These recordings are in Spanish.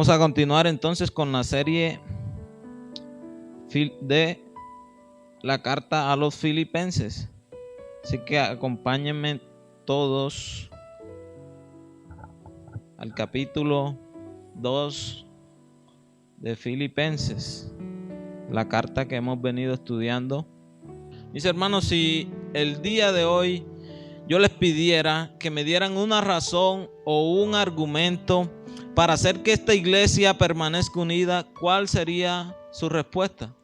Vamos a continuar entonces con la serie de la carta a los Filipenses. Así que acompáñenme todos al capítulo 2 de Filipenses, la carta que hemos venido estudiando. Mis hermanos, si el día de hoy yo les pidiera que me dieran una razón o un argumento para hacer que esta iglesia permanezca unida, ¿cuál sería su respuesta?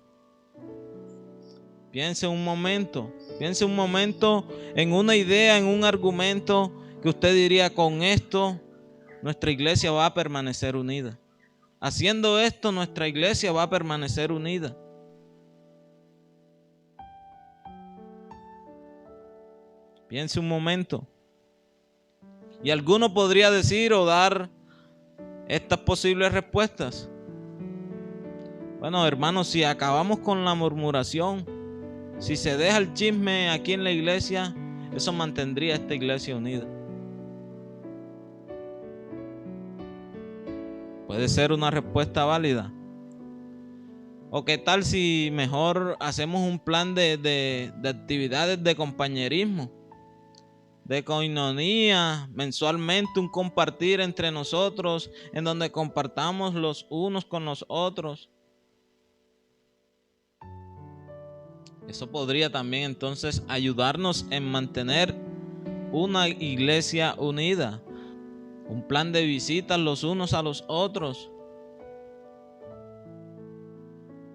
Piense un momento en una idea, en un argumento que usted diría: con esto nuestra iglesia va a permanecer unida. Haciendo esto, nuestra iglesia va a permanecer unida. Piense un momento. Y alguno podría decir o dar estas posibles respuestas. Bueno, hermanos, si acabamos con la murmuración, si se deja el chisme aquí en la iglesia, eso mantendría a esta iglesia unida. Puede ser una respuesta válida. ¿O qué tal si mejor hacemos un plan de actividades de compañerismo, de coinonía, mensualmente un compartir entre nosotros, en donde compartamos los unos con los otros? Eso podría también entonces ayudarnos en mantener una iglesia unida. Un plan de visitas los unos a los otros,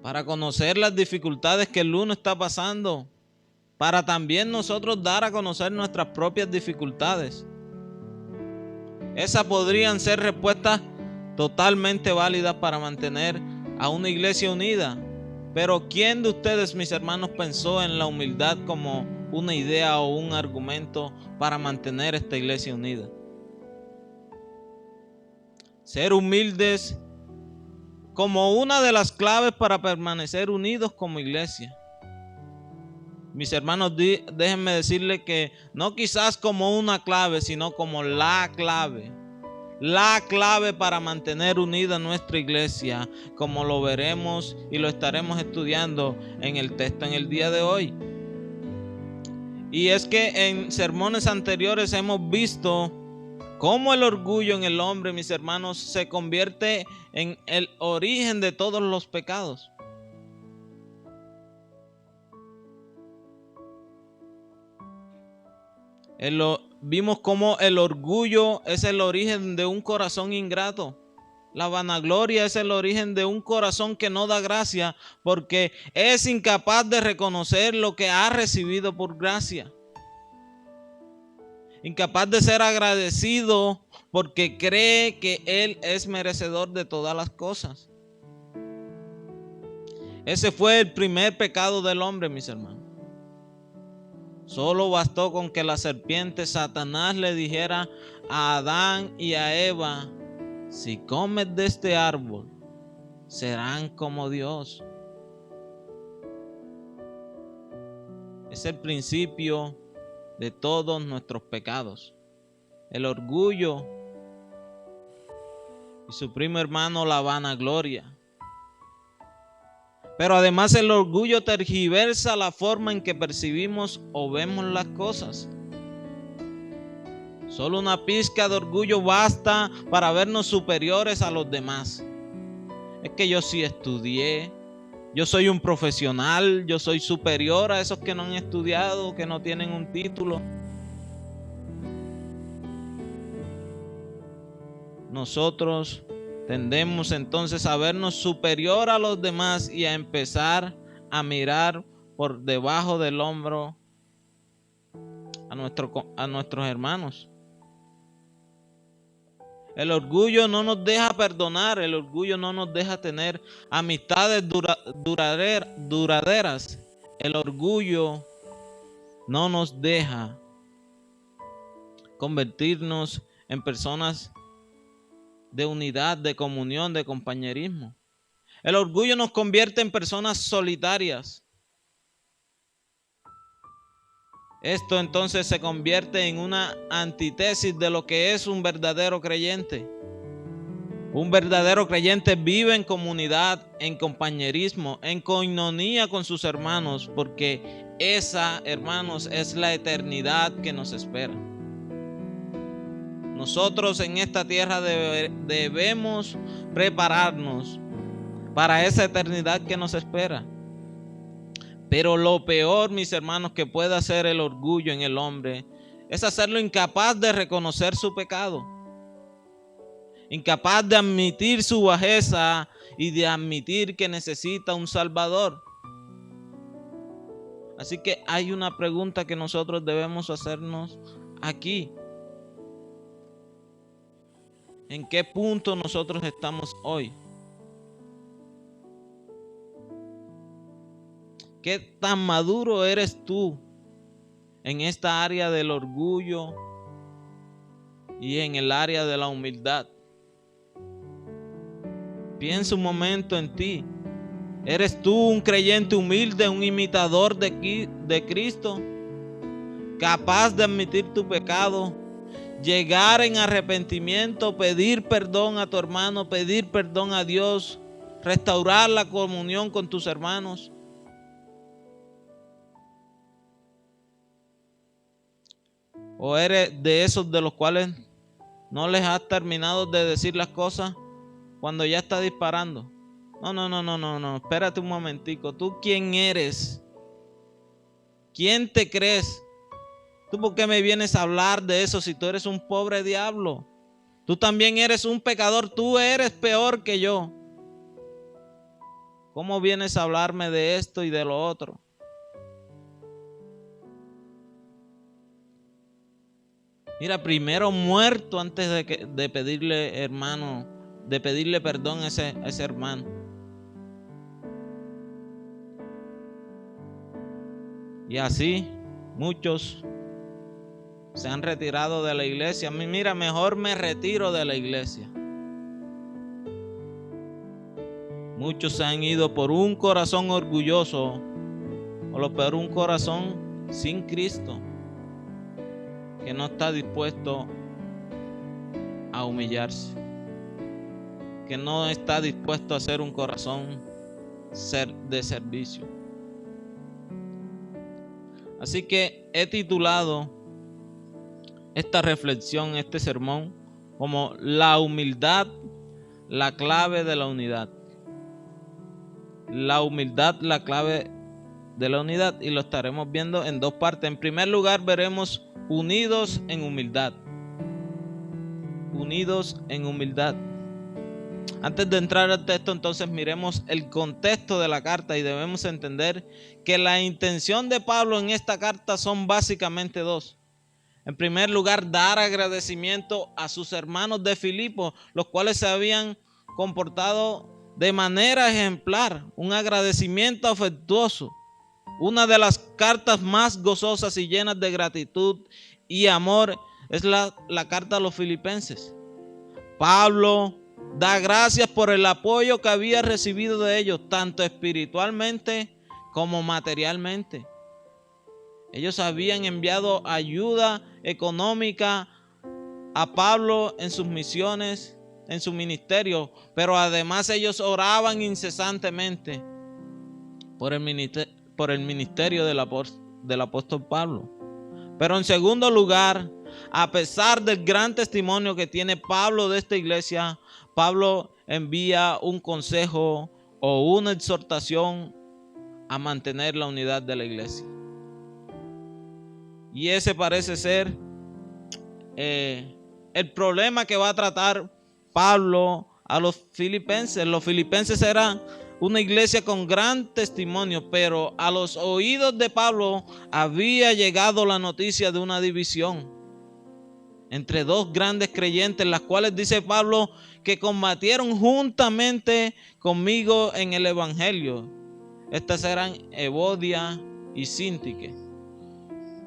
para conocer las dificultades que el uno está pasando, para también nosotros dar a conocer nuestras propias dificultades. Esas podrían ser respuestas totalmente válidas para mantener a una iglesia unida. Pero ¿quién de ustedes, mis hermanos, pensó en la humildad como una idea o un argumento para mantener esta iglesia unida? Ser humildes como una de las claves para permanecer unidos como iglesia. Mis hermanos, déjenme decirles que no quizás como una clave, sino como la clave. La clave para mantener unida nuestra iglesia, como lo veremos y lo estaremos estudiando en el texto en el día de hoy. Y es que en sermones anteriores hemos visto cómo el orgullo en el hombre, mis hermanos, se convierte en el origen de todos los pecados. Vimos cómo el orgullo es el origen de un corazón ingrato. La vanagloria es el origen de un corazón que no da gracia, porque es incapaz de reconocer lo que ha recibido por gracia. Incapaz de ser agradecido porque cree que Él es merecedor de todas las cosas. Ese fue el primer pecado del hombre, mis hermanos. Solo bastó con que la serpiente Satanás le dijera a Adán y a Eva: si comes de este árbol, serán como Dios. Es el principio de todos nuestros pecados. El orgullo y su primo hermano, la vanagloria. Pero además el orgullo tergiversa la forma en que percibimos o vemos las cosas. Solo una pizca de orgullo basta para vernos superiores a los demás. Es que yo sí estudié, yo soy un profesional, yo soy superior a esos que no han estudiado, que no tienen un título. Nosotros tendemos entonces a vernos superior a los demás y a empezar a mirar por debajo del hombro a nuestros hermanos. El orgullo no nos deja perdonar, el orgullo no nos deja tener amistades duraderas. El orgullo no nos deja convertirnos en personas de unidad, de comunión, de compañerismo. El orgullo nos convierte en personas solitarias. Esto entonces se convierte en una antítesis de lo que es un verdadero creyente. Un verdadero creyente vive en comunidad, en compañerismo, en coinonía con sus hermanos, porque esa, hermanos, es la eternidad que nos espera. Nosotros en esta tierra debemos prepararnos para esa eternidad que nos espera. Pero lo peor, mis hermanos, que puede hacer el orgullo en el hombre es hacerlo incapaz de reconocer su pecado, incapaz de admitir su bajeza y de admitir que necesita un Salvador. Así que hay una pregunta que nosotros debemos hacernos aquí. ¿En qué punto nosotros estamos hoy? ¿Qué tan maduro eres tú en esta área del orgullo y en el área de la humildad? Piensa un momento en ti. ¿Eres tú un creyente humilde, un imitador de Cristo? Capaz de admitir tu pecado, llegar en arrepentimiento, pedir perdón a tu hermano, pedir perdón a Dios, restaurar la comunión con tus hermanos. ¿O eres de esos de los cuales no les has terminado de decir las cosas cuando ya está disparando? No, espérate un momentico. ¿Tú quién eres? ¿Quién te crees? ¿Tú por qué me vienes a hablar de eso si tú eres un pobre diablo? Tú también eres un pecador, tú eres peor que yo. ¿Cómo vienes a hablarme de esto y de lo otro? Mira, primero muerto antes de pedirle, hermano, de pedirle perdón a ese hermano. Y así muchos se han retirado de la iglesia. Mira, mejor me retiro de la iglesia. Muchos se han ido por un corazón orgulloso, o lo peor, un corazón sin Cristo, que no está dispuesto a humillarse, que no está dispuesto a ser un corazón de servicio. Así que he titulado esta reflexión, este sermón, como la humildad, la clave de la unidad. La humildad, la clave de la unidad, y lo estaremos viendo en dos partes. En primer lugar, veremos unidos en humildad. Unidos en humildad. Antes de entrar al texto, entonces miremos el contexto de la carta, y debemos entender que la intención de Pablo en esta carta son básicamente dos. En primer lugar, dar agradecimiento a sus hermanos de Filipo, los cuales se habían comportado de manera ejemplar, un agradecimiento afectuoso. Una de las cartas más gozosas y llenas de gratitud y amor es la carta a los filipenses. Pablo da gracias por el apoyo que había recibido de ellos, tanto espiritualmente como materialmente. Ellos habían enviado ayuda económica a Pablo en sus misiones, en su ministerio, pero además ellos oraban incesantemente por el ministerio del apóstol Pablo. Pero en segundo lugar, a pesar del gran testimonio que tiene Pablo de esta iglesia, Pablo envía un consejo o una exhortación a mantener la unidad de la iglesia. Y ese parece ser el problema que va a tratar Pablo a los filipenses. Los filipenses eran una iglesia con gran testimonio, pero a los oídos de Pablo había llegado la noticia de una división entre dos grandes creyentes, las cuales dice Pablo que combatieron juntamente conmigo en el evangelio. Estas eran Evodia y Síntique.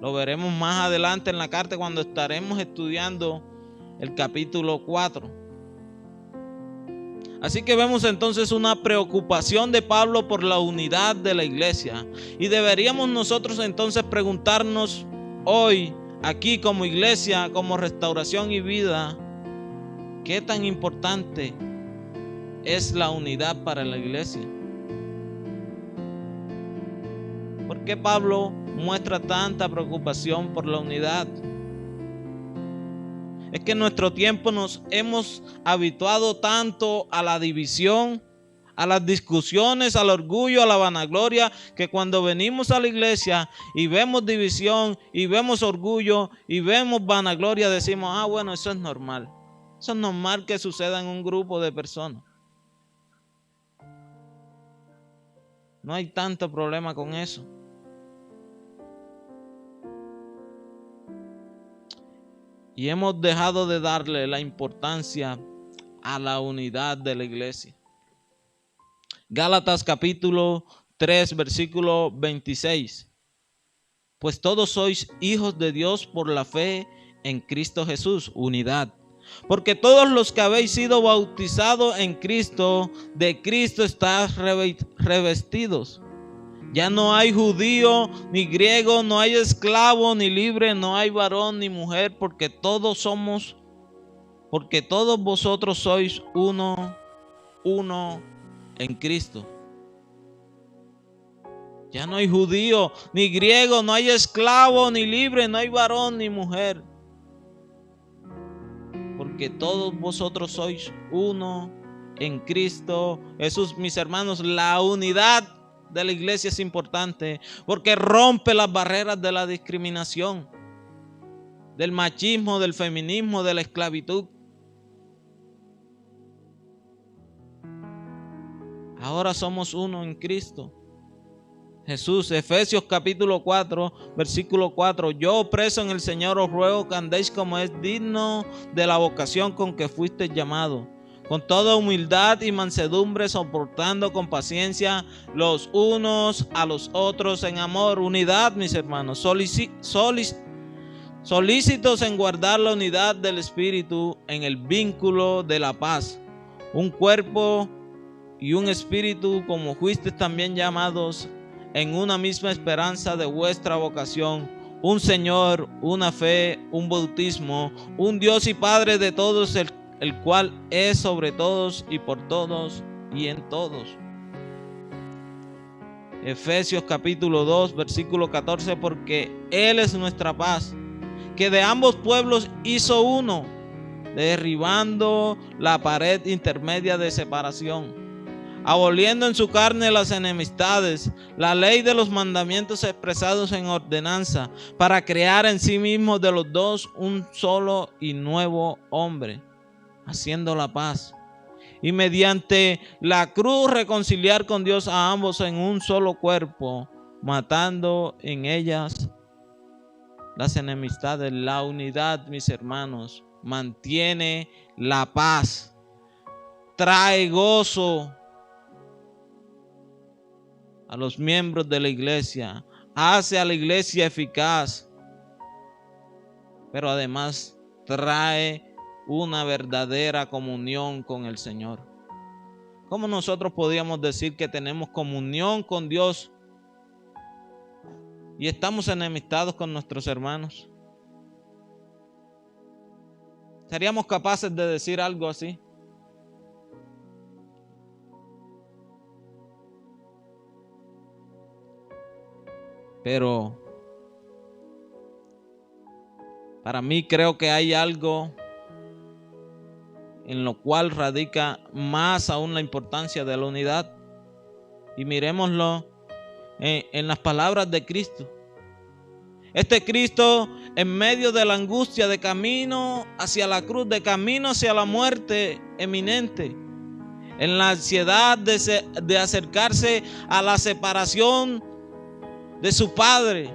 Lo veremos más adelante en la carta cuando estaremos estudiando el capítulo 4. Así que vemos entonces una preocupación de Pablo por la unidad de la iglesia. Y deberíamos nosotros entonces preguntarnos hoy, aquí como iglesia, como Restauración y Vida, ¿qué tan importante es la unidad para la iglesia. ¿Por qué Pablo muestra tanta preocupación por la unidad? Es que en nuestro tiempo nos hemos habituado tanto a la división, a las discusiones, al orgullo, a la vanagloria, que cuando venimos a la iglesia y vemos división y vemos orgullo y vemos vanagloria, decimos, bueno, eso es normal. Eso es normal que suceda en un grupo de personas. No hay tanto problema con eso. Y hemos dejado de darle la importancia a la unidad de la iglesia. Gálatas capítulo 3, versículo 26. Pues todos sois hijos de Dios por la fe en Cristo Jesús, unidad. Porque todos los que habéis sido bautizados en Cristo, de Cristo estáis revestidos. Ya no hay judío ni griego, no hay esclavo ni libre, no hay varón ni mujer, porque todos vosotros sois uno en Cristo. Ya no hay judío ni griego, no hay esclavo ni libre, no hay varón ni mujer, porque todos vosotros sois uno en Cristo Jesús. Mis hermanos, la unidad de la iglesia es importante porque rompe las barreras de la discriminación, del machismo, del feminismo, de la esclavitud. Ahora somos uno en Cristo Jesús. Efesios capítulo 4, versículo 4. Yo, preso en el Señor, os ruego que andéis como es digno de la vocación con que fuisteis llamados, con toda humildad y mansedumbre, soportando con paciencia los unos a los otros en amor. Unidad, mis hermanos. Solícitos en guardar la unidad del Espíritu en el vínculo de la paz. Un cuerpo y un espíritu, como fuisteis también llamados en una misma esperanza de vuestra vocación, un Señor, una fe, un bautismo, un Dios y Padre de todos, el cual es sobre todos y por todos y en todos. Efesios capítulo 2, versículo 14, porque Él es nuestra paz, que de ambos pueblos hizo uno, derribando la pared intermedia de separación, aboliendo en su carne las enemistades, la ley de los mandamientos expresados en ordenanza, para crear en sí mismo de los dos un solo y nuevo hombre, haciendo la paz, y mediante la cruz reconciliar con Dios a ambos en un solo cuerpo, matando en ellas las enemistades. La unidad, mis hermanos, mantiene la paz, trae gozo a los miembros de la iglesia, hace a la iglesia eficaz, pero además trae una verdadera comunión con el Señor. ¿Cómo nosotros podríamos decir que tenemos comunión con Dios y estamos enemistados con nuestros hermanos? ¿Seríamos capaces de decir algo así? Pero para mí creo que hay algo en lo cual radica más aún la importancia de la unidad. Y miremoslo en las palabras de Cristo. Este Cristo, en medio de la angustia, de camino hacia la cruz, de camino hacia la muerte eminente, en la ansiedad de acercarse a la separación de su Padre.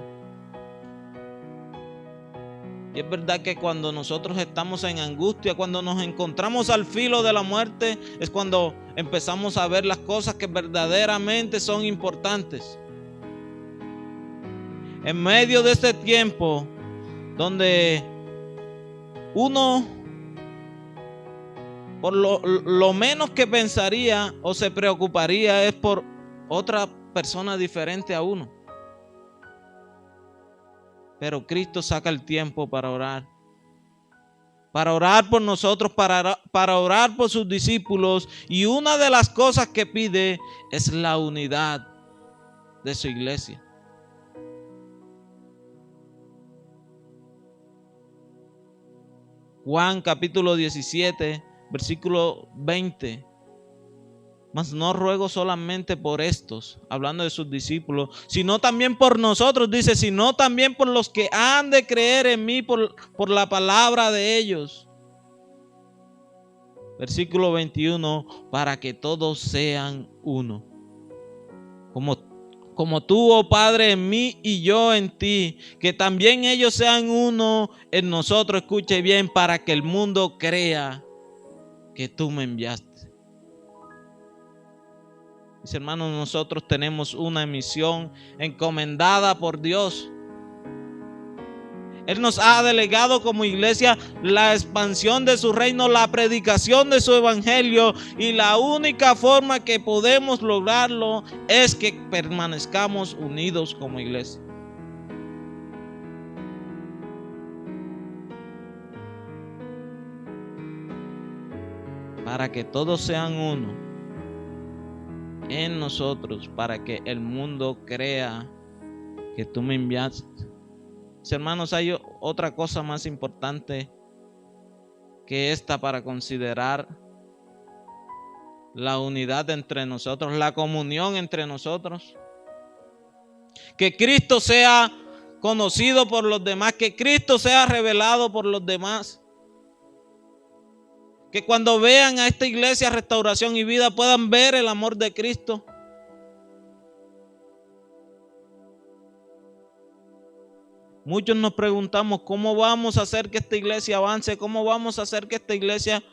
Y es verdad que cuando nosotros estamos en angustia, cuando nos encontramos al filo de la muerte, es cuando empezamos a ver las cosas que verdaderamente son importantes. En medio de este tiempo donde uno por lo menos que pensaría o se preocuparía es por otra persona diferente a uno. Pero Cristo saca el tiempo para orar. para orar por nosotros, para orar por sus discípulos. Y una de las cosas que pide es la unidad de su iglesia. Juan capítulo 17, versículo 20. Mas no ruego solamente por estos, hablando de sus discípulos, sino también por nosotros, dice, sino también por los que han de creer en mí por la palabra de ellos. Versículo 21, para que todos sean uno. Como tú, oh Padre, en mí y yo en ti, que también ellos sean uno en nosotros, escuche bien, para que el mundo crea que tú me enviaste. Mis hermanos, nosotros tenemos una misión encomendada por Dios. Él nos ha delegado como iglesia la expansión de su reino, la predicación de su evangelio, y la única forma que podemos lograrlo es que permanezcamos unidos como iglesia. Para que todos sean uno en nosotros, para que el mundo crea que tú me enviaste. Mis hermanos, hay otra cosa más importante que esta para considerar la unidad entre nosotros, la comunión entre nosotros. Que Cristo sea conocido por los demás, que Cristo sea revelado por los demás. Que cuando vean a esta iglesia Restauración y Vida puedan ver el amor de Cristo. Muchos nos preguntamos cómo vamos a hacer que esta iglesia avance, cómo vamos a hacer que esta iglesia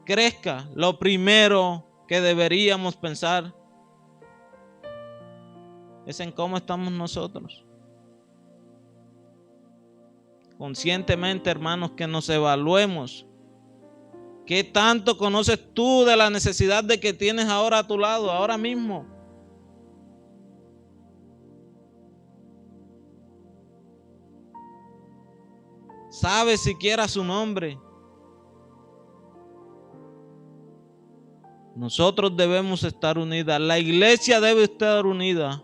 crezca. Lo primero que deberíamos pensar es en cómo estamos nosotros. Conscientemente, hermanos, que nos evaluemos. ¿Qué tanto conoces tú de la necesidad de que tienes ahora a tu lado, ahora mismo? ¿Sabes siquiera su nombre? Nosotros debemos estar unidas. La iglesia debe estar unida.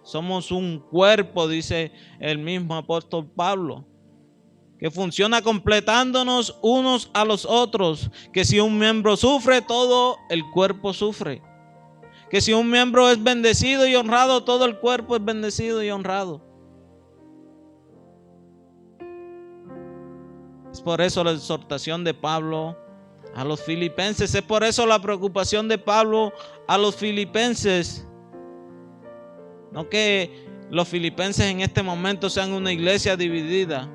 Somos un cuerpo, dice el mismo apóstol Pablo, que funciona completándonos unos a los otros, que si un miembro sufre, todo el cuerpo sufre, que si un miembro es bendecido y honrado, todo el cuerpo es bendecido y honrado. Es por eso la exhortación de Pablo a los filipenses, es por eso la preocupación de Pablo a los filipenses. No que los filipenses en este momento sean una iglesia dividida.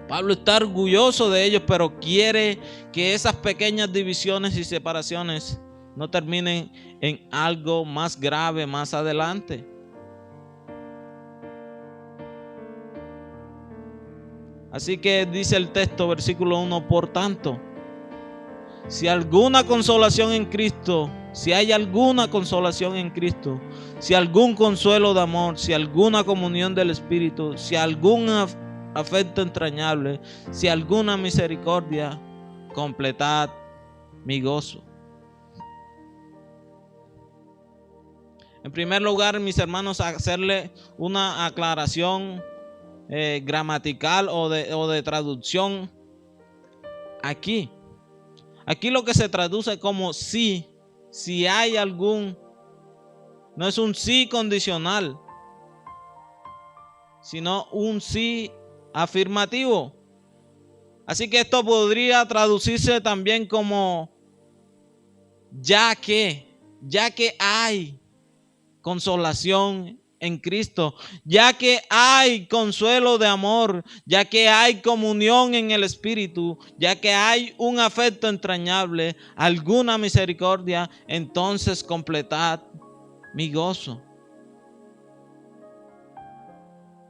Pablo está orgulloso de ellos, pero quiere que esas pequeñas divisiones y separaciones no terminen en algo más grave más adelante. Así que dice el texto, versículo 1, por tanto, si alguna consolación en Cristo, si hay alguna consolación en Cristo, si algún consuelo de amor, si alguna comunión del Espíritu, si algún afecto entrañable, si alguna misericordia, completad mi gozo. En primer lugar, mis hermanos, hacerle una aclaración gramatical o de traducción. Aquí lo que se traduce como si hay algún, no es un sí condicional, sino un sí afirmativo. Así que esto podría traducirse también como ya que hay consolación en Cristo, ya que hay consuelo de amor, ya que hay comunión en el Espíritu, ya que hay un afecto entrañable, alguna misericordia, entonces completad mi gozo.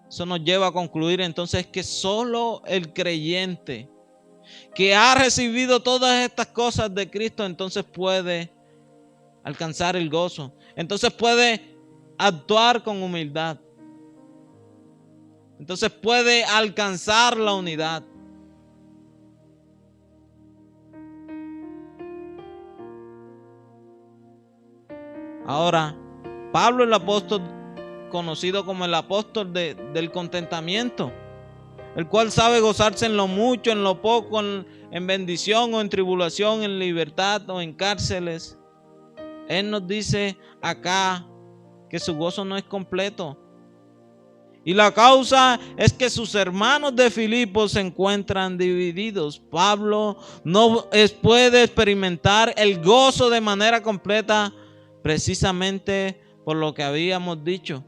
Eso nos lleva a concluir entonces que solo el creyente que ha recibido todas estas cosas de Cristo entonces puede alcanzar el gozo, entonces puede actuar con humildad, entonces puede alcanzar la unidad. Ahora, Pablo, el apóstol, conocido como el apóstol del contentamiento, el cual sabe gozarse en lo mucho, en lo poco, en bendición o en tribulación, en libertad o en cárceles. Él nos dice acá que su gozo no es completo. Y la causa es que sus hermanos de Filipos se encuentran divididos. Pablo no puede experimentar el gozo de manera completa precisamente por lo que habíamos dicho.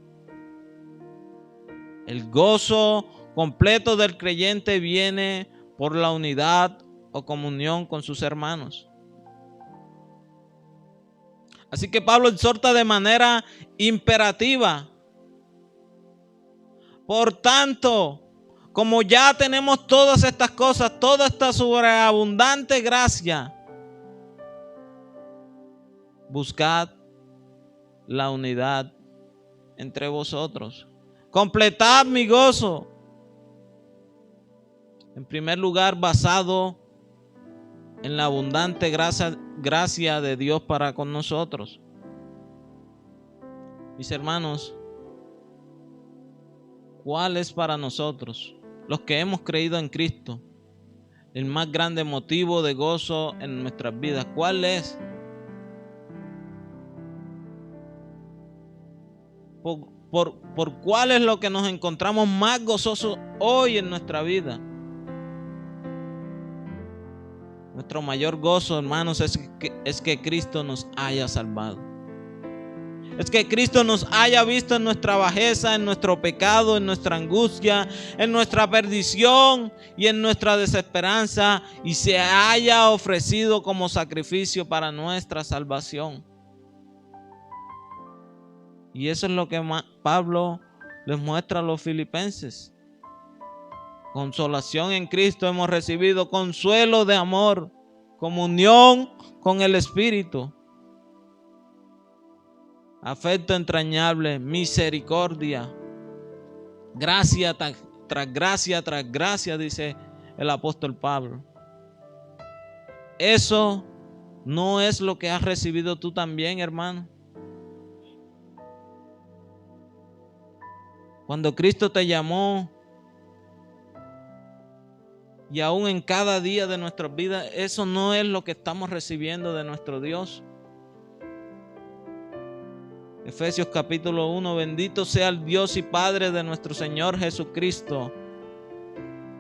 El gozo completo del creyente viene por la unidad o comunión con sus hermanos. Así que Pablo exhorta de manera imperativa. Por tanto, como ya tenemos todas estas cosas, toda esta sobreabundante gracia, buscad la unidad entre vosotros. Completad mi gozo. En primer lugar, basado en la abundante gracia de Dios para con nosotros. Mis hermanos, ¿cuál es para nosotros, los que hemos creído en Cristo, el más grande motivo de gozo en nuestras vidas? ¿Cuál es? ¿Por cuál es lo que nos encontramos más gozosos hoy en nuestra vida? Nuestro mayor gozo, hermanos, es que Cristo nos haya salvado. Es que Cristo nos haya visto en nuestra bajeza, en nuestro pecado, en nuestra angustia, en nuestra perdición y en nuestra desesperanza, y se haya ofrecido como sacrificio para nuestra salvación. Y eso es lo que Pablo les muestra a los filipenses. Consolación en Cristo hemos recibido, consuelo de amor, comunión con el Espíritu, afecto entrañable, misericordia, gracia tras gracia, dice el apóstol Pablo. Eso no es lo que has recibido tú también, hermano. Cuando Cristo te llamó, y aún en cada día de nuestras vidas, eso no es lo que estamos recibiendo de nuestro Dios. Efesios capítulo 1, bendito sea el Dios y Padre de nuestro Señor Jesucristo,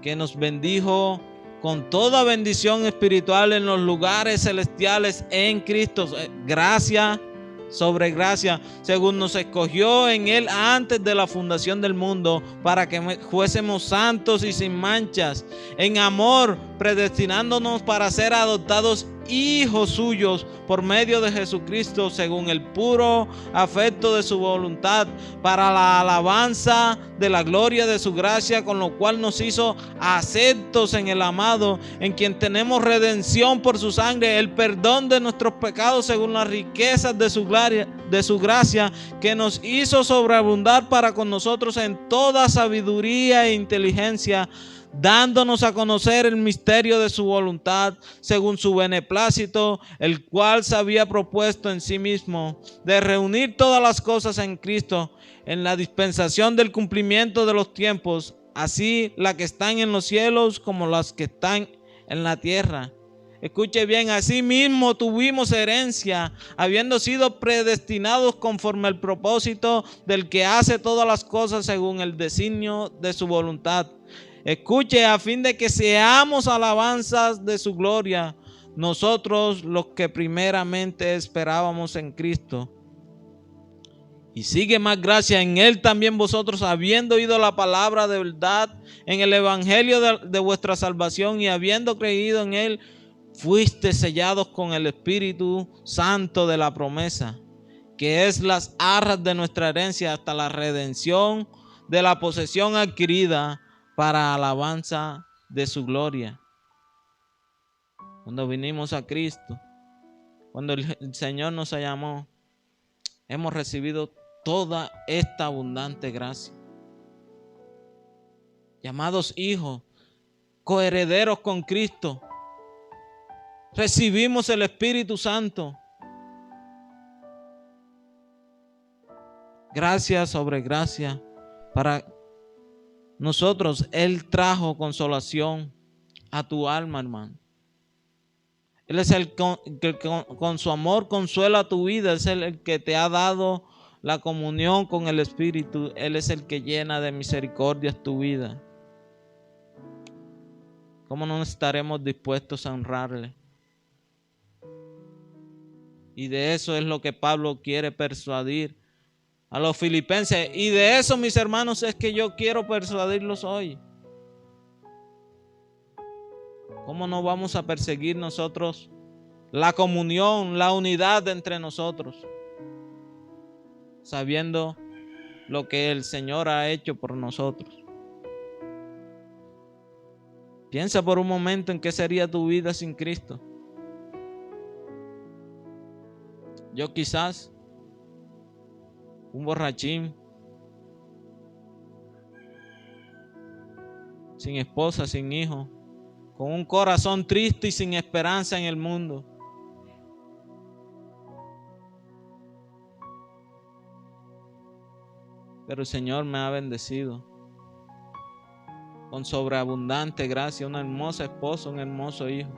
que nos bendijo con toda bendición espiritual en los lugares celestiales en Cristo. Gracia sobre gracia, según nos escogió en Él antes de la fundación del mundo, para que fuésemos santos y sin manchas, en amor, predestinándonos para ser adoptados hijos suyos por medio de Jesucristo, según el puro afecto de su voluntad, para la alabanza de la gloria de su gracia, con lo cual nos hizo aceptos en el amado, en quien tenemos redención por su sangre, el perdón de nuestros pecados según las riquezas de su gracia, que nos hizo sobreabundar para con nosotros en toda sabiduría e inteligencia, dándonos a conocer el misterio de su voluntad, según su beneplácito, el cual se había propuesto en sí mismo, de reunir todas las cosas en Cristo, en la dispensación del cumplimiento de los tiempos, así las que están en los cielos como las que están en la tierra. Escuche bien, así mismo tuvimos herencia, habiendo sido predestinados conforme al propósito del que hace todas las cosas según el designio de su voluntad. Escuche, a fin de que seamos alabanzas de su gloria, nosotros los que primeramente esperábamos en Cristo. Y sigue más gracia en Él también vosotros, habiendo oído la palabra de verdad en el evangelio de vuestra salvación, y habiendo creído en Él, fuiste sellados con el Espíritu Santo de la promesa, que es las arras de nuestra herencia hasta la redención de la posesión adquirida para alabanza de su gloria. Cuando vinimos a Cristo, cuando el Señor nos llamó, hemos recibido toda esta abundante gracia. Llamados hijos, coherederos con Cristo, recibimos el Espíritu Santo. gracia sobre gracia para nosotros. Él trajo consolación a tu alma, hermano. Él es el que con su amor consuela tu vida. Es el que te ha dado la comunión con el Espíritu. Él es el que llena de misericordias tu vida. ¿Cómo no estaremos dispuestos a honrarle? Y de eso es lo que Pablo quiere persuadir a los filipenses. Y de eso, mis hermanos, es que yo quiero persuadirlos hoy. ¿Cómo no vamos a perseguir nosotros la comunión, la unidad entre nosotros, sabiendo lo que el Señor ha hecho por nosotros? Piensa por un momento en qué sería tu vida sin Cristo. Yo quizás un borrachín, sin esposa, sin hijo, con un corazón triste y sin esperanza en el mundo. Pero el Señor me ha bendecido con sobreabundante gracia, una hermosa esposa, un hermoso hijo.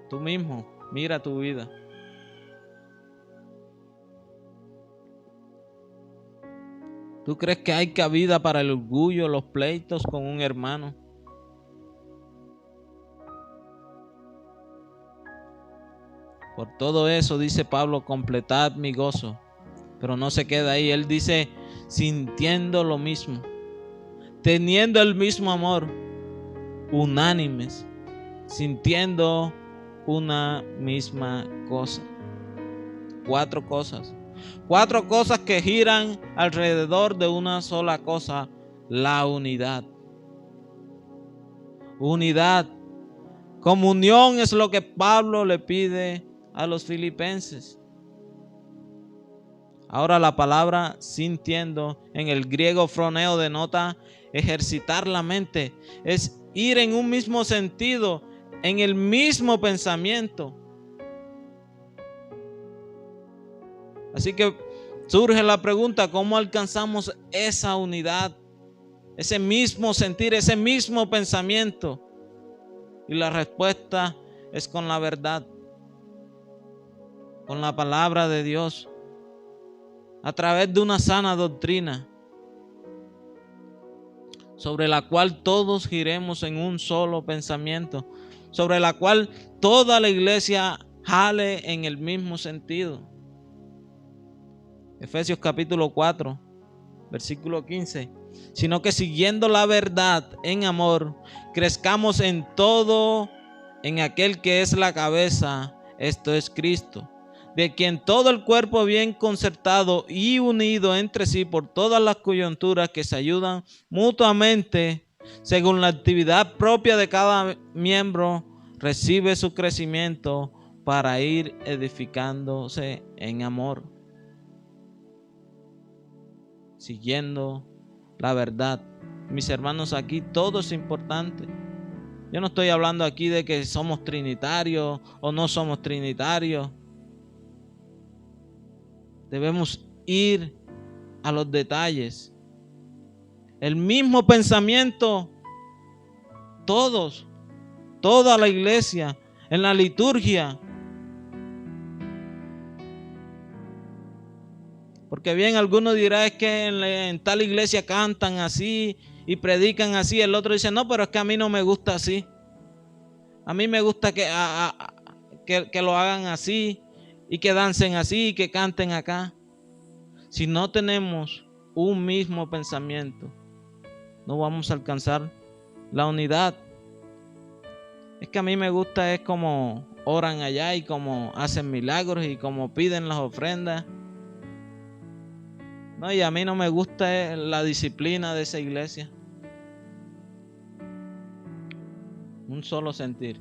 Tú mismo, mira tu vida. ¿Tú crees que hay cabida para el orgullo, los pleitos con un hermano? Por todo eso, dice Pablo, completad mi gozo. Pero no se queda ahí. Él dice, sintiendo lo mismo, teniendo el mismo amor, unánimes, sintiendo una misma cosa. Cuatro cosas que giran alrededor de una sola cosa: la unidad. Unidad. Comunión es lo que Pablo le pide a los filipenses. Ahora la palabra sintiendo en el griego froneo denota ejercitar la mente. Es ir en un mismo sentido, en el mismo pensamiento. Así que surge la pregunta: ¿cómo alcanzamos esa unidad? Ese mismo sentir, ese mismo pensamiento. Y la respuesta es con la verdad, con la palabra de Dios, a través de una sana doctrina, sobre la cual todos giremos en un solo pensamiento, sobre la cual toda la iglesia jale en el mismo sentido. Efesios capítulo 4, versículo 15. Sino que siguiendo la verdad en amor, crezcamos en todo en aquel que es la cabeza, esto es Cristo, de quien todo el cuerpo bien concertado y unido entre sí por todas las coyunturas que se ayudan mutuamente según la actividad propia de cada miembro, recibe su crecimiento para ir edificándose en amor. Siguiendo la verdad. Mis hermanos, aquí todo es importante. Yo no estoy hablando aquí de que somos trinitarios o no somos trinitarios. Debemos ir a los detalles. El mismo pensamiento, todos, toda la iglesia, en la liturgia. Porque bien, algunos dirán es que en tal iglesia cantan así y predican así. El otro dice, no, pero es que a mí no me gusta así. A mí me gusta que lo hagan así y que dancen así y que canten acá. Si no tenemos un mismo pensamiento, no vamos a alcanzar la unidad. Es que a mí me gusta es como oran allá y como hacen milagros y como piden las ofrendas. No, y a mí no me gusta la disciplina de esa iglesia. Un solo sentir,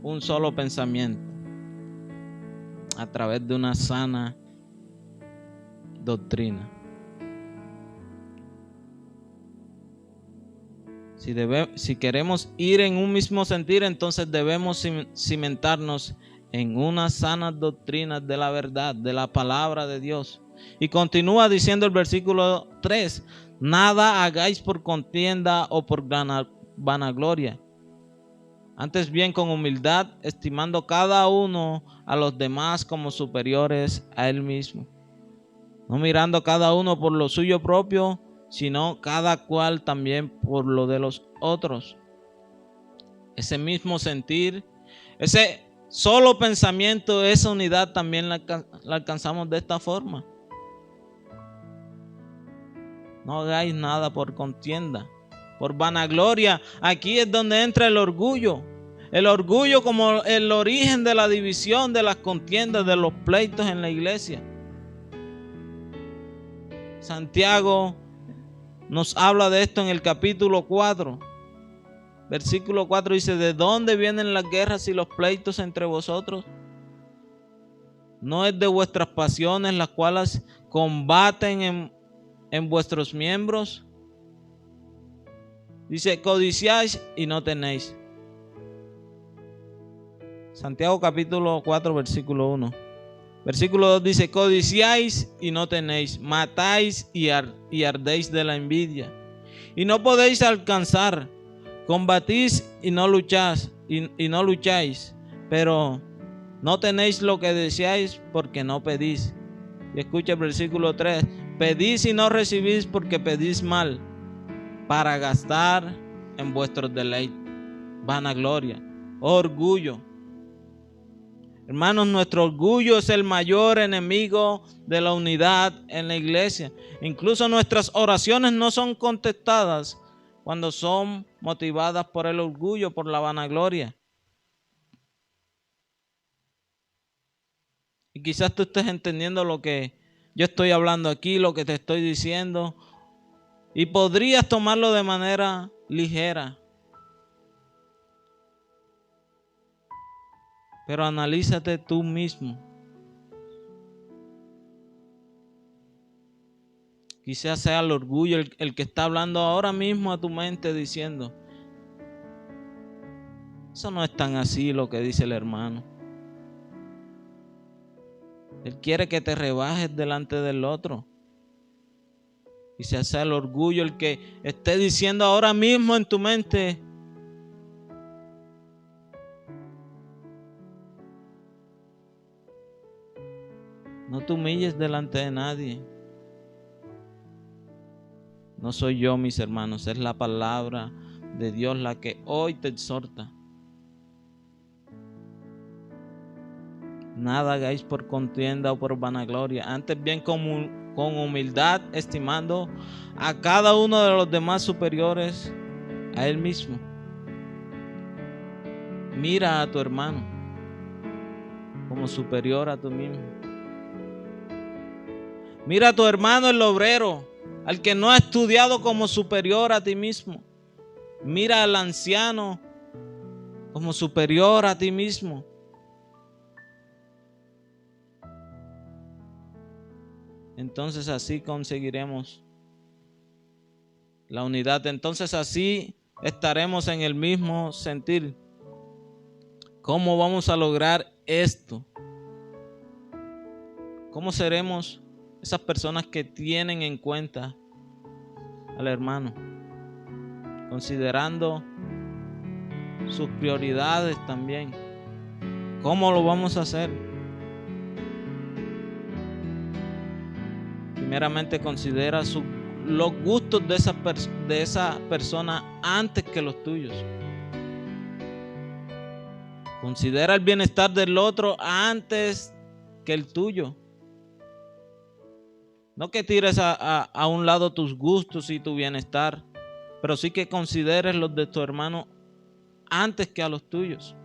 un solo pensamiento, a través de una sana doctrina. Si queremos ir en un mismo sentir, entonces debemos cimentarnos en unas sanas doctrinas de la verdad, de la palabra de Dios. Y continúa diciendo el versículo 3, nada hagáis por contienda o por vanagloria, antes bien con humildad, estimando cada uno a los demás como superiores a él mismo, no mirando cada uno por lo suyo propio, sino cada cual también por lo de los otros. Ese mismo sentir, ese solo pensamiento, esa unidad también la alcanzamos de esta forma. No hagáis nada por contienda, por vanagloria. Aquí es donde entra el orgullo. El orgullo como el origen de la división, de las contiendas, de los pleitos en la iglesia. Santiago nos habla de esto en el capítulo 4. Versículo 4 dice, ¿de dónde vienen las guerras y los pleitos entre vosotros? ¿No es de vuestras pasiones las cuales combaten en vuestros miembros? Dice, codiciáis y no tenéis. Santiago capítulo 4 versículo 1. Versículo 2 dice, codiciáis y no tenéis, matáis y ardéis de la envidia. Y no podéis alcanzar, combatís y no lucháis, pero no tenéis lo que deseáis porque no pedís. Y escucha el versículo 3, pedís y no recibís porque pedís mal, para gastar en vuestros deleites. Vanagloria, orgullo. Hermanos, nuestro orgullo es el mayor enemigo de la unidad en la iglesia. Incluso nuestras oraciones no son contestadas cuando son motivadas por el orgullo, por la vanagloria. Y quizás tú estés entendiendo lo que yo estoy hablando aquí, lo que te estoy diciendo, y podrías tomarlo de manera ligera. Pero analízate tú mismo. Quizás sea el orgullo el que está hablando ahora mismo a tu mente diciendo, eso no es tan así lo que dice el hermano. Él quiere que te rebajes delante del otro. Quizás sea el orgullo el que esté diciendo ahora mismo en tu mente, no te humilles delante de nadie. No soy yo, mis hermanos, es la palabra de Dios la que hoy te exhorta. Nada hagáis por contienda o por vanagloria, antes bien con humildad, estimando a cada uno de los demás superiores a él mismo. Mira a tu hermano como superior a tú mismo. Mira a tu hermano el obrero, al que no ha estudiado, como superior a ti mismo. Mira al anciano como superior a ti mismo. Entonces así conseguiremos la unidad. Entonces así estaremos en el mismo sentir. ¿Cómo vamos a lograr esto? ¿Cómo seremos esas personas que tienen en cuenta al hermano, considerando sus prioridades también? ¿Cómo lo vamos a hacer? Primeramente considera los gustos de esa persona antes que los tuyos. Considera el bienestar del otro antes que el tuyo. No que tires a un lado tus gustos y tu bienestar, pero sí que consideres los de tu hermano antes que a los tuyos.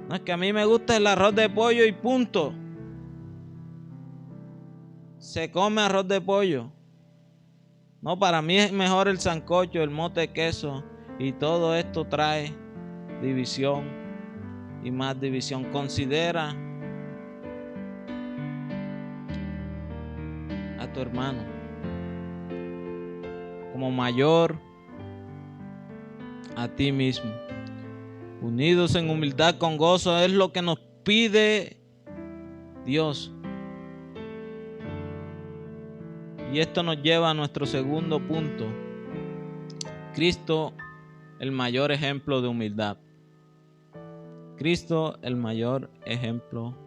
No es que a mí me gusta el arroz de pollo y punto. Se come arroz de pollo. No, para mí es mejor el sancocho, el mote de queso, y todo esto trae división y más división. Considera a tu hermano como mayor a ti mismo. unidos en humildad con gozo, es lo que nos pide Dios. Y esto nos lleva a nuestro segundo punto. Cristo, el mayor ejemplo de humildad. Cristo, el mayor ejemplo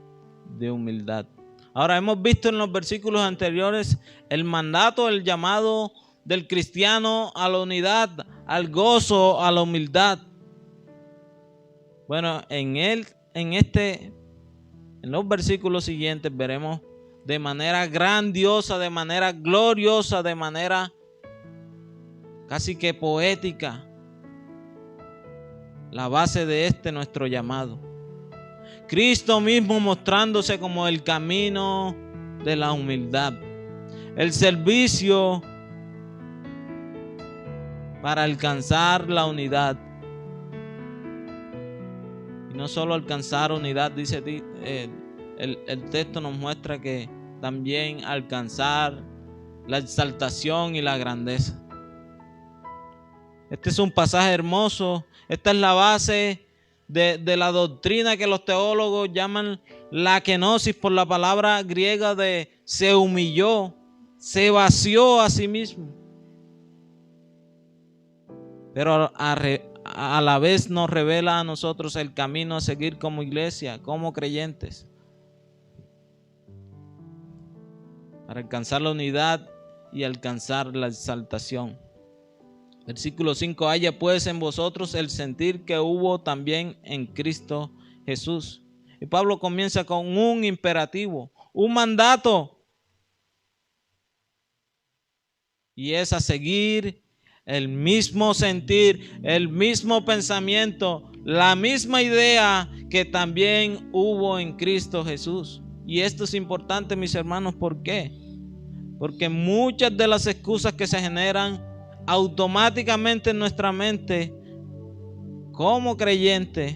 de humildad. Ahora, hemos visto en los versículos anteriores el mandato, el llamado del cristiano a la unidad, al gozo, a la humildad. Bueno, en los versículos siguientes veremos de manera grandiosa, de manera gloriosa, de manera casi que poética, la base de nuestro llamado. Cristo mismo mostrándose como el camino de la humildad, el servicio para alcanzar la unidad. Y no solo alcanzar unidad, dice el texto nos muestra que también alcanzar la exaltación y la grandeza. Este es un pasaje hermoso. Esta es la base de la doctrina que los teólogos llaman la kenosis, por la palabra griega de se humilló, se vació a sí mismo. Pero a la vez nos revela a nosotros el camino a seguir como iglesia, como creyentes, para alcanzar la unidad y alcanzar la exaltación. Versículo 5, haya pues en vosotros el sentir que hubo también en Cristo Jesús. Y Pablo comienza con un imperativo, un mandato. Y es a seguir el mismo sentir, el mismo pensamiento, la misma idea que también hubo en Cristo Jesús. Y esto es importante, mis hermanos, ¿por qué? Porque muchas de las excusas que se generan automáticamente en nuestra mente como creyentes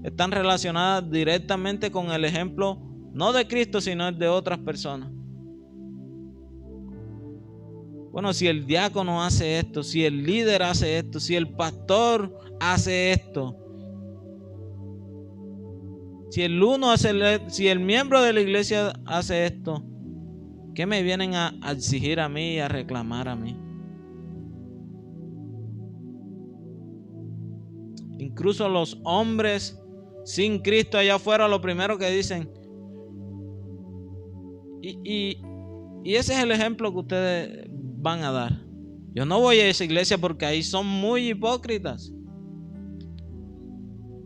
están relacionadas directamente con el ejemplo no de Cristo, sino de otras personas. Bueno, si el diácono hace esto, si el líder hace esto, si el pastor hace esto, si el miembro de la iglesia hace esto, ¿qué me vienen a exigir a mí y a reclamar a mí? Incluso los hombres sin Cristo allá afuera, lo primero que dicen. Y ese es el ejemplo que ustedes van a dar. Yo no voy a esa iglesia porque ahí son muy hipócritas.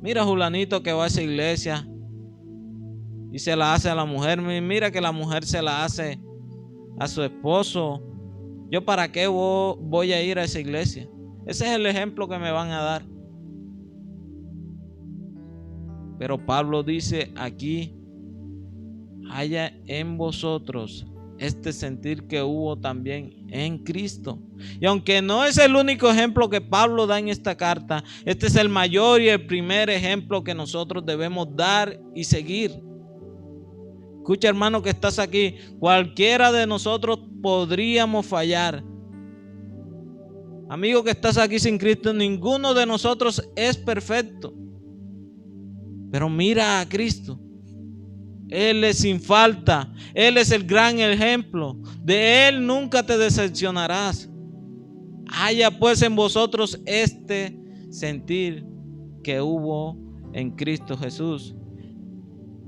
Mira Julanito que va a esa iglesia y se la hace a la mujer. Mira que la mujer se la hace a su esposo. ¿Yo para qué voy a ir a esa iglesia? Ese es el ejemplo que me van a dar. Pero Pablo dice aquí, haya en vosotros este sentir que hubo también en Cristo. Y aunque no es el único ejemplo que Pablo da en esta carta, este es el mayor y el primer ejemplo que nosotros debemos dar y seguir. Escucha, hermano, que estás aquí, cualquiera de nosotros podríamos fallar. Amigo que estás aquí sin Cristo, ninguno de nosotros es perfecto. Pero mira a Cristo. Él es sin falta. Él es el gran ejemplo. De Él nunca te decepcionarás. Haya pues en vosotros este sentir que hubo en Cristo Jesús.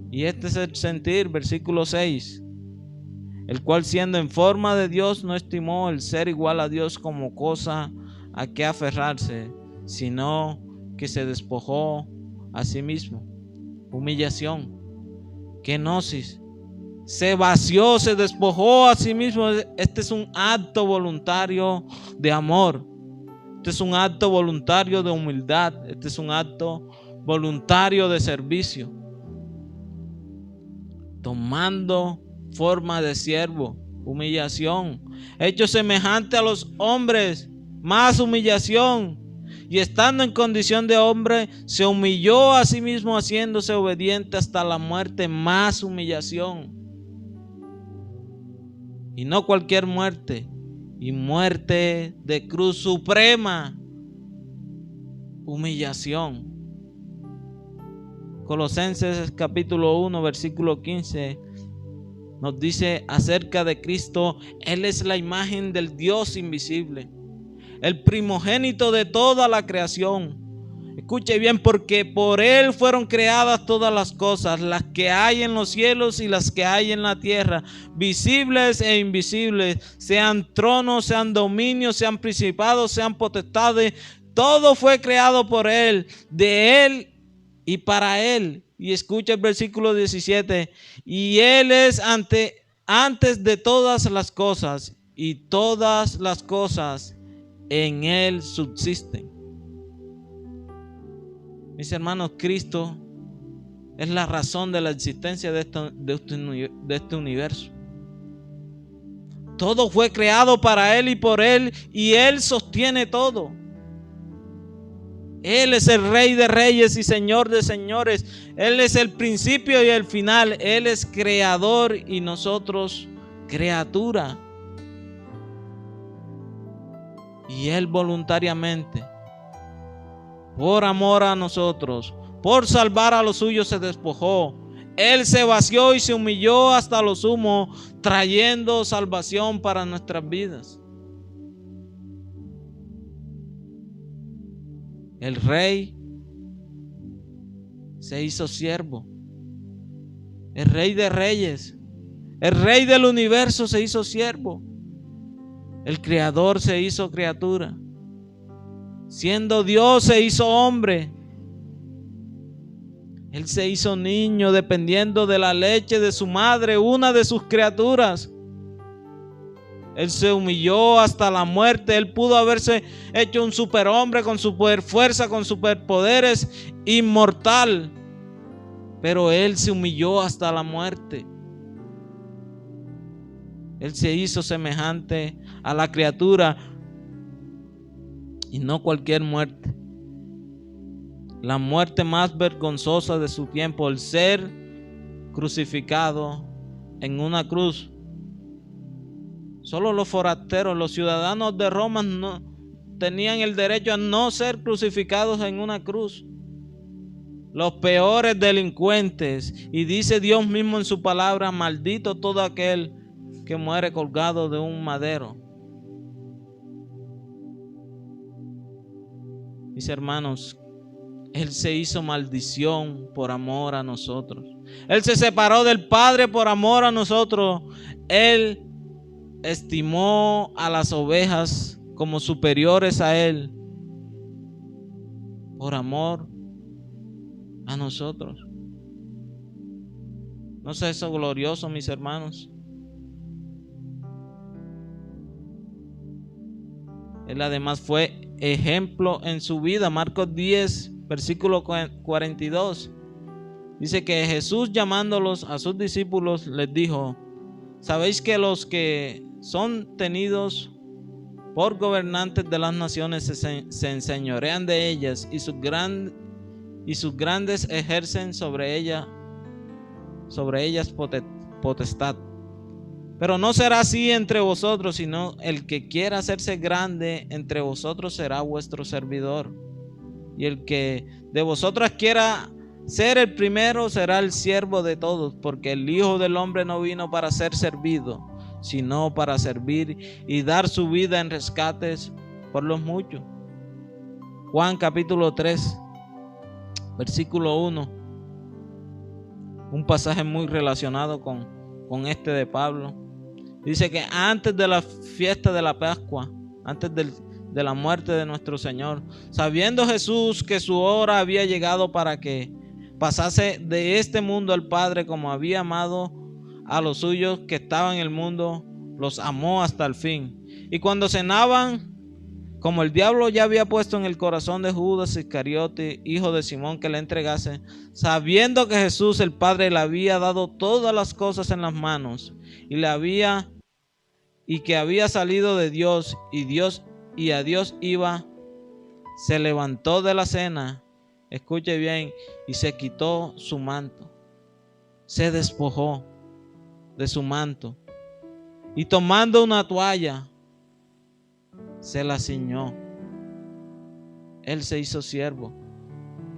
Y este es el sentir, versículo 6. El cual siendo en forma de Dios no estimó el ser igual a Dios como cosa a que aferrarse, sino que se despojó a sí mismo. Humillación, kenosis, se vació, se despojó a sí mismo. Este es un acto voluntario de amor. Este es un acto voluntario de humildad. Este es un acto voluntario de servicio. Tomando forma de siervo, humillación. Hecho semejante a los hombres, más humillación. Y estando en condición de hombre, se humilló a sí mismo, haciéndose obediente hasta la muerte, más humillación. Y no cualquier muerte, y muerte de cruz suprema, humillación. Colosenses capítulo 1, versículo 15 nos dice acerca de Cristo: Él es la imagen del Dios invisible, el primogénito de toda la creación. Escuche bien, porque por Él fueron creadas todas las cosas, las que hay en los cielos y las que hay en la tierra, visibles e invisibles, sean tronos, sean dominios, sean principados, sean potestades. Todo fue creado por Él, de Él y para Él. Y escucha el versículo 17: y Él es antes de todas las cosas, y todas las cosas en Él subsisten. Mis hermanos, Cristo es la razón de la existencia de este universo. Todo fue creado para Él y por Él, y Él sostiene todo. Él es el Rey de reyes y Señor de señores. Él es el principio y el final. Él es creador y nosotros criatura. Y Él voluntariamente, por amor a nosotros, por salvar a los suyos, se despojó. Él se vació y se humilló hasta lo sumo, trayendo salvación para nuestras vidas. El Rey se hizo siervo. El Rey de reyes, el Rey del universo se hizo siervo. El Creador se hizo criatura. Siendo Dios se hizo hombre. Él se hizo niño dependiendo de la leche de su madre, una de sus criaturas. Él se humilló hasta la muerte. Él pudo haberse hecho un superhombre con super fuerza, con superpoderes, inmortal. Pero Él se humilló hasta la muerte. Él se hizo semejante a la criatura. Y no cualquier muerte. La muerte más vergonzosa de su tiempo, el ser crucificado en una cruz. Solo los forasteros, los ciudadanos de Roma no tenían el derecho a no ser crucificados en una cruz. Los peores delincuentes. Y dice Dios mismo en su palabra: maldito todo aquel que muere colgado de un madero. Mis hermanos, Él se hizo maldición por amor a nosotros. Él se separó del Padre por amor a nosotros. Él estimó a las ovejas como superiores a Él por amor a nosotros. ¿No es eso glorioso, mis hermanos? Él además fue ejemplo en su vida. Marcos 10, versículo 42. Dice que Jesús, llamándolos a sus discípulos, les dijo: ¿sabéis que los que son tenidos por gobernantes de las naciones se enseñorean de ellas, y sus grandes ejercen sobre ellas potestad? Pero no será así entre vosotros, sino el que quiera hacerse grande entre vosotros será vuestro servidor. Y el que de vosotros quiera ser el primero será el siervo de todos, porque el Hijo del Hombre no vino para ser servido, sino para servir y dar su vida en rescates por los muchos. Juan capítulo 3, versículo 1. Un pasaje muy relacionado con este de Pablo. Dice que antes de la fiesta de la Pascua, antes de la muerte de nuestro Señor, sabiendo Jesús que su hora había llegado para que pasase de este mundo al Padre, como había amado a los suyos que estaban en el mundo, los amó hasta el fin. Y cuando cenaban, como el diablo ya había puesto en el corazón de Judas Iscariote, hijo de Simón, que le entregase, sabiendo que Jesús el Padre le había dado todas las cosas en las manos, y que había salido de Dios y a Dios iba, se levantó de la cena, escuche bien, y se quitó su manto. Se despojó de su manto y tomando una toalla se la ciñó. Él se hizo siervo.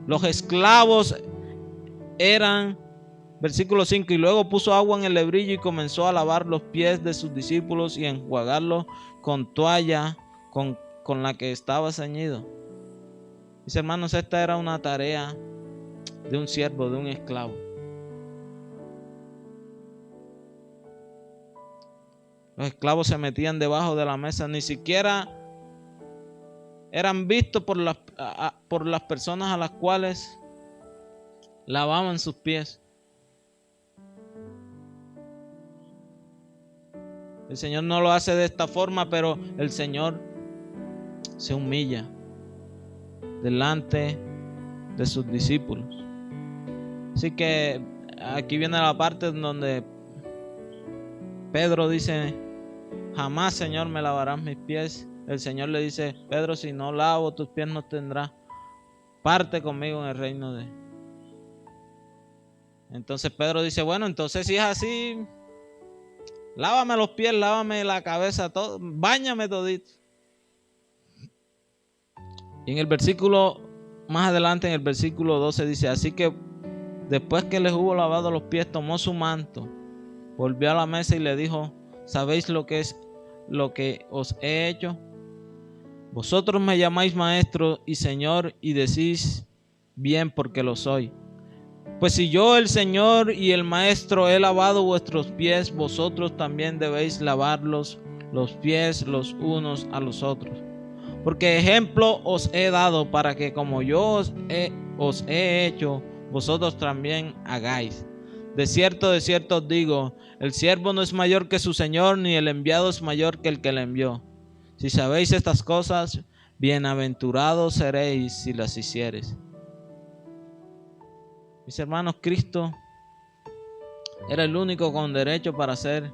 Los esclavos eran, versículo 5, y luego puso agua en el lebrillo y comenzó a lavar los pies de sus discípulos y a enjuagarlos con toalla con la que estaba ceñido. Mis hermanos, esta era una tarea de un siervo, de un esclavo. Los esclavos se metían debajo de la mesa, ni siquiera eran vistos por las personas a las cuales lavaban sus pies. El Señor no lo hace de esta forma, pero el Señor se humilla delante de sus discípulos. Así que aquí viene la parte donde Pedro dice: jamás, Señor, me lavarás mis pies. El Señor le dice: Pedro, si no lavo tus pies no tendrás parte conmigo en el reino de... Entonces Pedro dice: bueno, entonces si es así, lávame los pies, lávame la cabeza, todo, báñame todito. Y en el versículo, más adelante en el versículo 12 dice: así que después que les hubo lavado los pies, tomó su manto, volvió a la mesa y le dijo: ¿sabéis lo que os he hecho? Vosotros me llamáis maestro y señor y decís bien, porque lo soy. Pues si yo, el Señor y el Maestro, he lavado vuestros pies, vosotros también debéis lavarlos los pies los unos a los otros. Porque ejemplo os he dado para que como yo os he hecho, vosotros también hagáis. De cierto os digo, el siervo no es mayor que su Señor, ni el enviado es mayor que el que le envió. Si sabéis estas cosas, bienaventurados seréis si las hiciereis. Mis hermanos, Cristo era el único con derecho para ser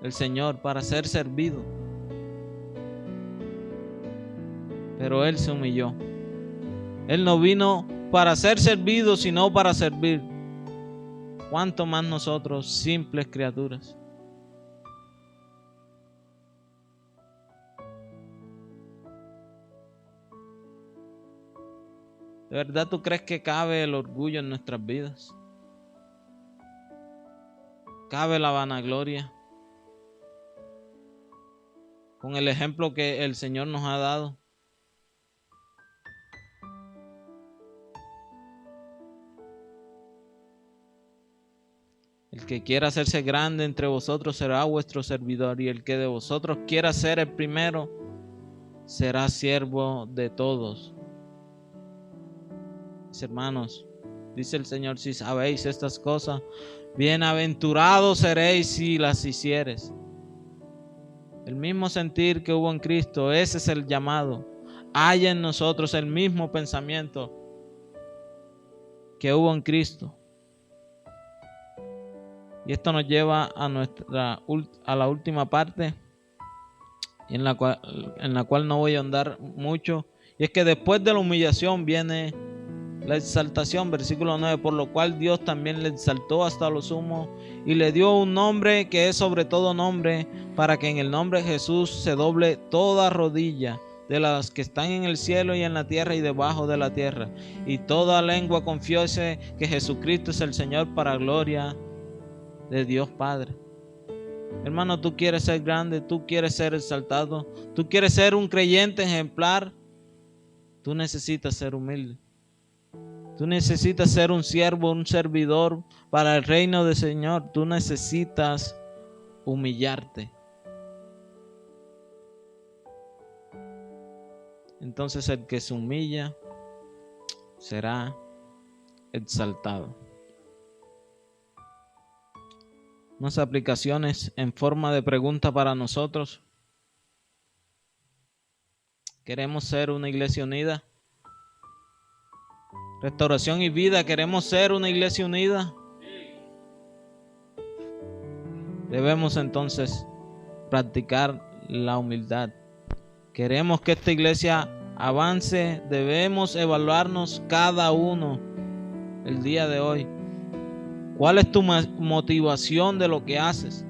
el Señor, para ser servido. Pero Él se humilló. Él no vino para ser servido, sino para servir. ¿Cuánto más nosotros, simples criaturas? ¿De verdad tú crees que cabe el orgullo en nuestras vidas? ¿Cabe la vanagloria? Con el ejemplo que el Señor nos ha dado. El que quiera hacerse grande entre vosotros será vuestro servidor, y el que de vosotros quiera ser el primero será siervo de todos. Mis hermanos, dice el Señor: si sabéis estas cosas, bienaventurados seréis si las hiciereis. El mismo sentir que hubo en Cristo, ese es el llamado. Hay en nosotros el mismo pensamiento que hubo en Cristo. Y esto nos lleva a la última parte, en la cual no voy a ahondar mucho. Y es que después de la humillación viene la exaltación, versículo 9, por lo cual Dios también le exaltó hasta lo sumo y le dio un nombre que es sobre todo nombre, para que en el nombre de Jesús se doble toda rodilla de las que están en el cielo y en la tierra y debajo de la tierra, y toda lengua confiese que Jesucristo es el Señor, para gloria de Dios Padre. Hermano, tú quieres ser grande, tú quieres ser exaltado, tú quieres ser un creyente ejemplar, tú necesitas ser humilde. Tú necesitas ser un siervo, un servidor para el reino del Señor. Tú necesitas humillarte. Entonces el que se humilla será exaltado. Unas aplicaciones en forma de pregunta para nosotros. ¿Queremos ser una iglesia unida? Restauración y Vida, ¿queremos ser una iglesia unida? Debemos entonces practicar la humildad. Queremos que esta iglesia avance, debemos evaluarnos cada uno el día de hoy. ¿Cuál es tu motivación de lo que haces?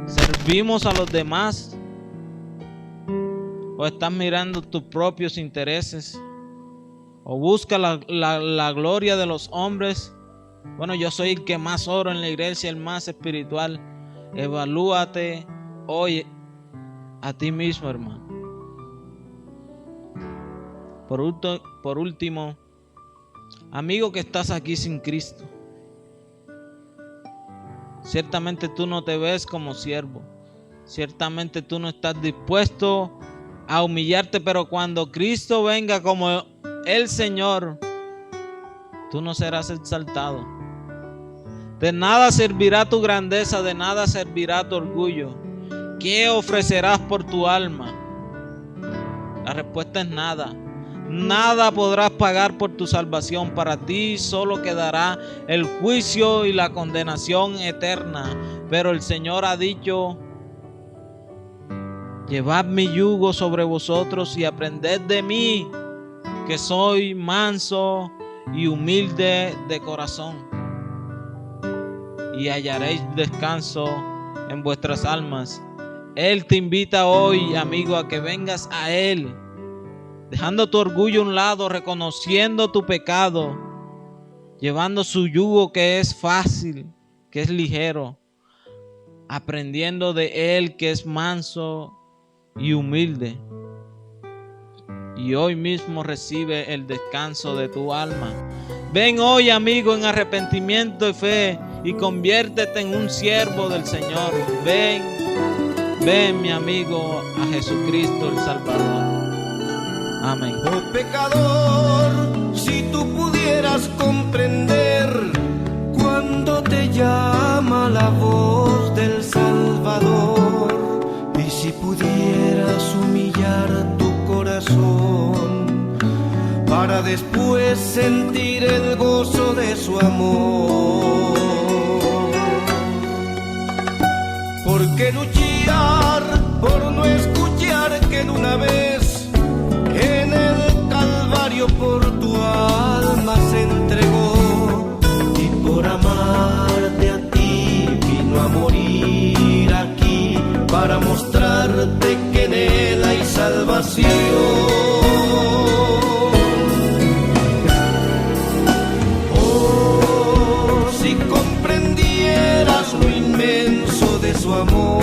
¿Servimos a los demás? ¿O estás mirando tus propios intereses? o busca la gloria de los hombres. Bueno, yo soy el que más oro en la iglesia, el más espiritual. Evalúate hoy a ti mismo, hermano. Por último, amigo que estás aquí sin Cristo, ciertamente tú no te ves como siervo. Ciertamente tú no estás dispuesto a humillarte, pero cuando Cristo venga como el Señor, tú no serás exaltado. De nada servirá tu grandeza, de nada servirá tu orgullo. ¿Qué ofrecerás por tu alma? La respuesta es nada. Nada podrás pagar por tu salvación. Para ti solo quedará el juicio y la condenación eterna. Pero el Señor ha dicho: llevad mi yugo sobre vosotros y aprended de mí, que soy manso y humilde de corazón, y hallaréis descanso en vuestras almas. Él te invita hoy, amigo, a que vengas a Él, dejando tu orgullo a un lado, reconociendo tu pecado, llevando su yugo que es fácil, que es ligero, aprendiendo de Él que es manso y humilde. Y hoy mismo recibe el descanso de tu alma. Ven hoy, amigo, en arrepentimiento y fe, y conviértete en un siervo del Señor. Ven, mi amigo, a Jesucristo el Salvador. Amén. Oh pecador, si tú pudieras comprender cuando te llama la voz del Salvador, y si pudieras humillar tu corazón para después sentir el gozo de su amor. ¿Por qué luchar por no escuchar que en una vez en el Calvario por tu alma se entregó, y por amarte a ti vino a morir aquí para mostrarte que en Él hay salvación? Oh, si comprendieras lo inmenso de su amor,